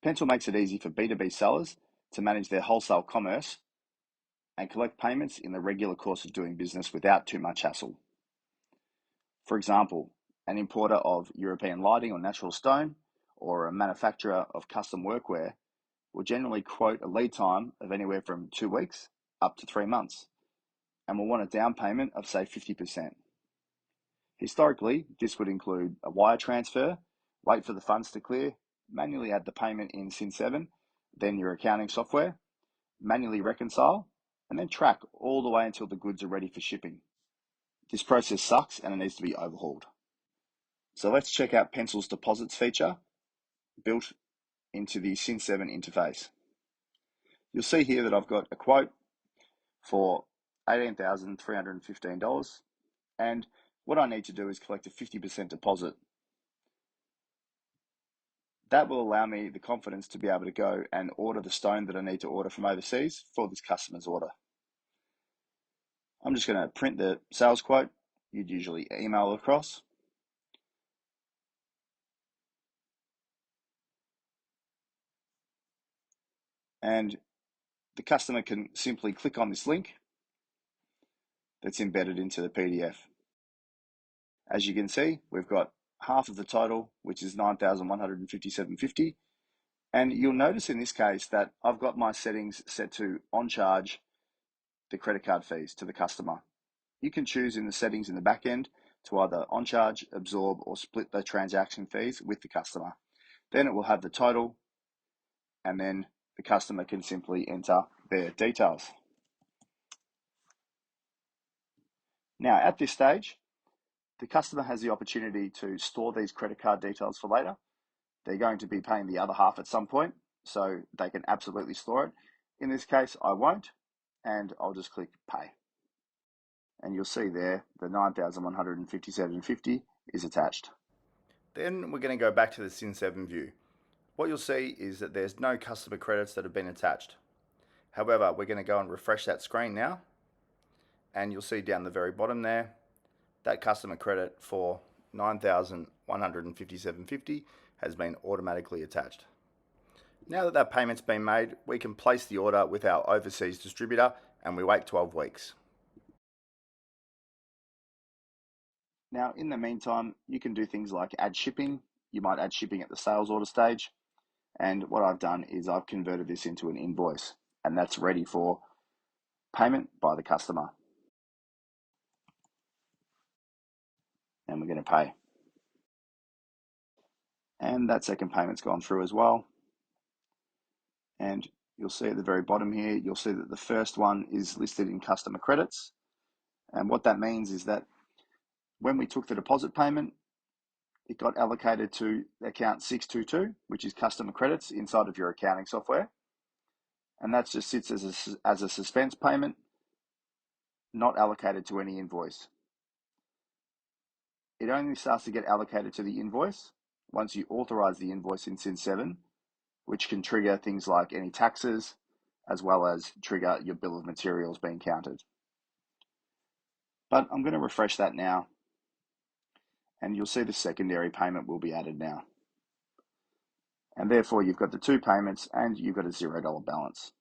Pencil makes it easy for B2B sellers to manage their wholesale commerce and collect payments in the regular course of doing business without too much hassle. For example, an importer of European lighting or natural stone, or a manufacturer of custom workwear, will generally quote a lead time of anywhere from 2 weeks up to 3 months, and will want a down payment of say 50%. Historically, this would include a wire transfer, wait for the funds to clear, manually add the payment in Cin7, then your accounting software, manually reconcile, and then track all the way until the goods are ready for shipping. This process sucks and it needs to be overhauled. So let's check out Pencil's deposits feature built into the Cin7 interface. You'll see here that I've got a quote for $18,315, and what I need to do is collect a 50% deposit. That will allow me the confidence to be able to go and order the stone that I need to order from overseas for this customer's order. I'm just going to print the sales quote. You'd usually email across. And the customer can simply click on this link that's embedded into the PDF. As you can see, we've got half of the total, which is $9,157.50. And you'll notice in this case that I've got my settings set to on charge the credit card fees to the customer. You can choose in the settings in the back end to either on charge, absorb, or split the transaction fees with the customer. Then it will have the total, and then the customer can simply enter their details. Now, at this stage, the customer has the opportunity to store these credit card details for later. They're going to be paying the other half at some point, so they can absolutely store it. In this case, I won't, and I'll just click pay. And you'll see there the $9,157.50 is attached. Then we're going to go back to the Cin7 view. What you'll see is that there's no customer credits that have been attached. However, we're going to go and refresh that screen now, and you'll see down the very bottom there that customer credit for $9,157.50 has been automatically attached. Now that that payment's been made, we can place the order with our overseas distributor and we wait 12 weeks. Now, in the meantime, you can do things like add shipping. You might add shipping at the sales order stage. And what I've done is I've converted this into an invoice, and that's ready for payment by the customer. And we're going to pay. And that second payment's gone through as well. And you'll see at the very bottom here, you'll see that the first one is listed in customer credits. And what that means is that when we took the deposit payment, it got allocated to account 622, which is customer credits inside of your accounting software. And that just sits as a suspense payment, not allocated to any invoice. It only starts to get allocated to the invoice once you authorize the invoice in Cin7, which can trigger things like any taxes, as well as trigger your bill of materials being counted. But I'm going to refresh that now, and you'll see the secondary payment will be added now. And therefore you've got the two payments and you've got a $0 balance.